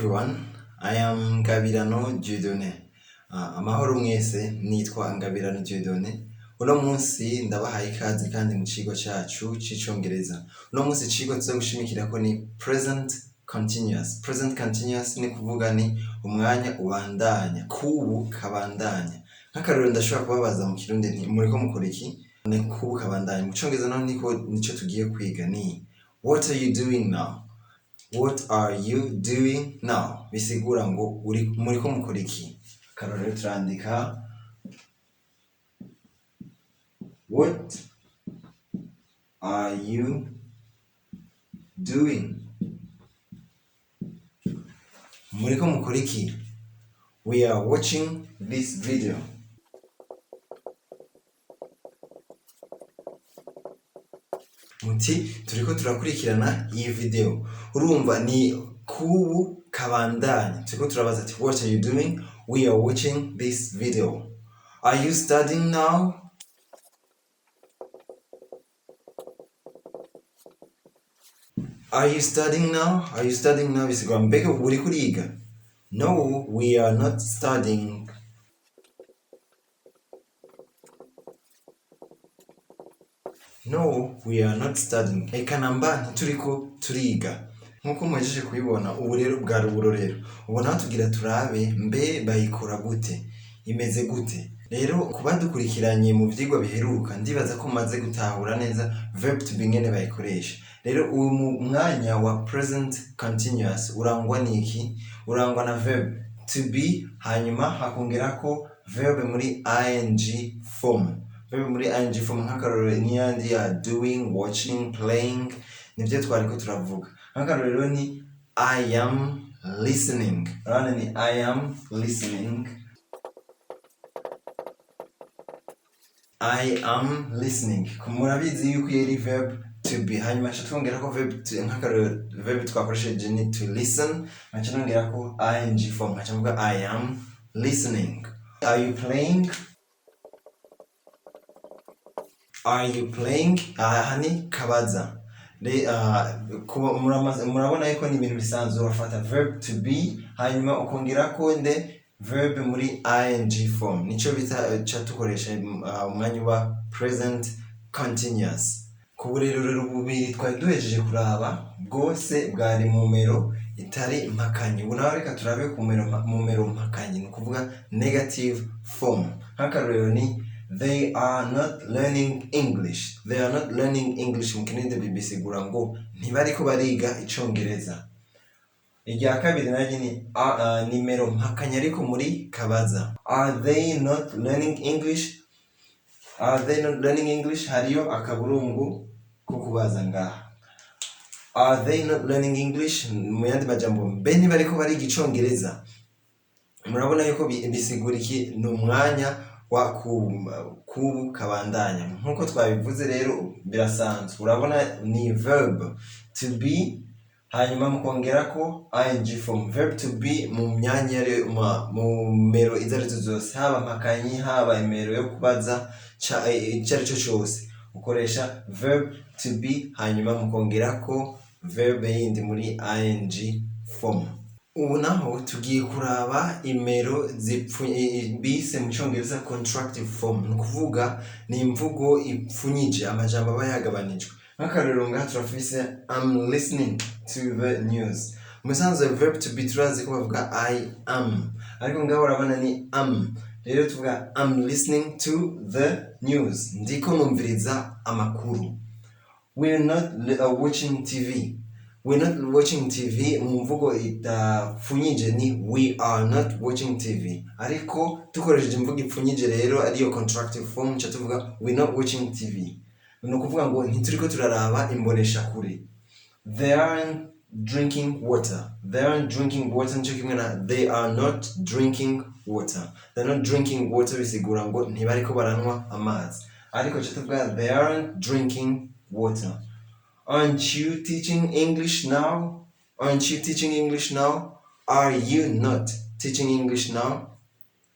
everyone, I am Ngabirano Dieudonné. Amahoro mwese nitwa Ngabirano Dieudonné. Uno munsi ndabahaye ikaze kandi mu kigo cyacu c'icongereza. Uno munsi ikigo tuzogushimikirako ni present continuous. Present continuous ni kuvuga ni umwanya ubandanya, kubu kabandanya. Nk'akarero ndashobora kubabaza mu kirundi nti muriko mukora iki? Ni kubu kabandanya. Mu congereza naho nico tugiye kwiga ni what are you doing now? What are you doing now? Bisigura ngo muriko mukora iki? Akarorero turandika what are you doing? Muriko mukora iki? We are watching this video. Muti turiko turakurikirana iyi video. Urumva ni kubu kabandanya. Turiko turabaza ati what are you doing? We are watching this video. Are you studying now? Are you studying now? Are you studying now? Bisigura mbega uri kuriga? No, we are not studying. No, we are not studying. Eka namba ntituriko turiga. Nkuko mwejeje kubibona ubu rero bwari uburorero. Ubu naho tugira turabe mbe bayikora gute? Imeze gute? Rero kubadukurikiranye mu vyigwa biheruka ndibaza ko maze gutahura neza verb to be ngene bayikoresha. Rero uyu mwanya wa present continuous urangwa niki? Urangwa na verb to be hanyuma hakongerako verb muri ing form. Verb muri ing form nk'akarorero n'iyandi ya doing, watching, playing nivyo twariko turavuga. Nk'akarorero ni I am listening. Urabona ni I am listening. I am listening. Murabizi yuko yari verb to be. Hanyuma twongerako verb to nk'akarorero verb twakoresheje ni to listen. Twongerako ing form. Nkavuga I am listening. Are you playing? Are you playing? Hani kabaza. Murabona yuko ni ibintu bisanzwe urafata verb to be hanyuma ukongerako nde verb muri ing form. Nico bita tukoresha umwanya wa present continuous. Ku rero bubiri twari duhejeje kuraba bwose bwari mu mero itari mpakanyi. Ubu naho reka turabe ku mero mpakanyi ni kuvuga negative form. Nk'akarorero ni they are not learning English. They are not learning English mu kininde bisigura ngo ntibariko bariga icongereza. Irya kabiri naje ni nimero mpakanya ariko muri kabaza. Are they not learning English? Are they not learning English? Hariyo akaburungu ko kubaza ngaha. Are they not learning English? Mu yandi majambo mbe ntibariko bariga icongereza. Murabona yuko bisigura iki? Ni umwanya wa kubu kabandanya. Nkuko twabivuze rero birasanzwe. Urabona ni verb to be hanyuma mukongerako ing form. Verb to be mu myanya mu mero izarizo zose haba mpakanyi haba imero yo kubaza icarico cyose ukoresha verb to be hanyuma mukongerako verb yindi muri ing form. Ubu naho tugiye kuraba imero bise mu cyongereza contractive form. Ni kuvuga ni imvugo ipfunyije amajambo aba yagabanijwe. Nk'akarero ngaha turafise I'm listening to the news. Musanzwe verb to be turazi ko bavuga I am. Ariko ngaho urabona ni am. Rero tuvuga I'm listening to the news. Ndiko numviriza amakuru. We're not watching TV. We're not watching TV. Mu mvugo itapfunyije ni we are not watching TV. Ariko tukoresheje imvugo ipfunyije rero ariyo contractive form cha tuvuga we're not watching TV. Ni ukuvuga ngo ntituriko turaraba imbonesha kure. They aren't drinking water. They aren't drinking water nico kimwe na they are not drinking water. They're not drinking water bisigura ngo ntibariko baranwa amazi. Ariko cha tuvuga they aren't drinking water. Aren't you teaching English now? Aren't you teaching English now? Are you not teaching English now?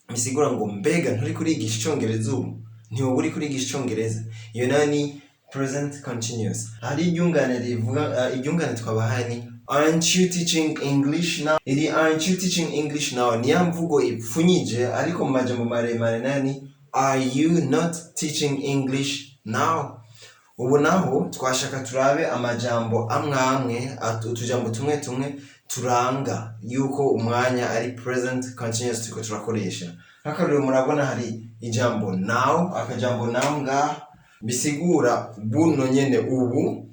Bisigura ngo mbega nturi kurigisha icongereza ubu. Ntiwo uri kurigisha icongereza. Iyo nayo ni present continuous. Hari iryungane rivuga iryungane twabahaye ni aren't you teaching English now? Iri aren't you teaching English now ni ya mvugo ipfunyije ariko mu majambo maremare nani are you not teaching English now? Ubu naho twashaka turabe amajambo amwe utujambo tumwe turanga yuko umwanya ari present continuous turiko turakoresha. Nk'akarero murabona hari ijambo now, akajambo now nga bisigura buno nyene ubu.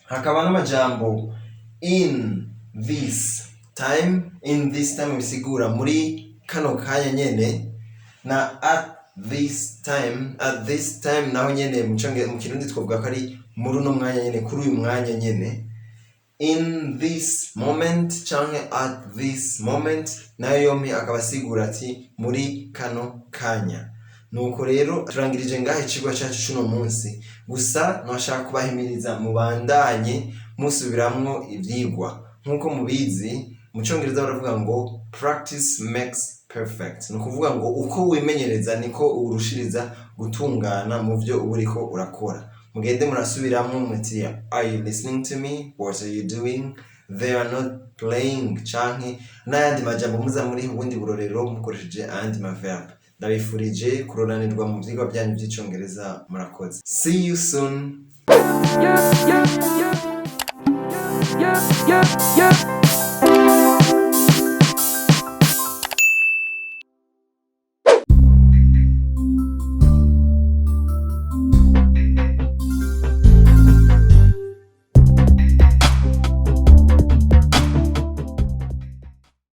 Hakaba n'amajambo in this time bisigura muri kano kanya nyene, na at this time naho nyene mu Kirundi twavuga ko ari muri uno mwanya nyene, kuri uyu mwanya nyene. In this moment canke at this moment nayo yompi akaba asigura ati muri kano kanya. Nuko rero turangirije ngahe icigwa cacu cuno munsi, gusa nwashaka kubahimiriza mubandanye musubiramwo ivyigwa. Nkuko mubizi mu Congereza baravuga ngo practice makes perfect, nukuvuga ngo uko wimenyereza niko urushiriza gutungana mu vyo uriko urakora. Mugende murasubiramwo muti are you listening to me, what are you doing, they are not playing canke n'ayandi majambo muza muri ubundi burorero mukoresheje ayandi maverb. Ndabifurije kuroranirwa mu vyigwa byanyu vy'icongereza. Murakoze. See you soon.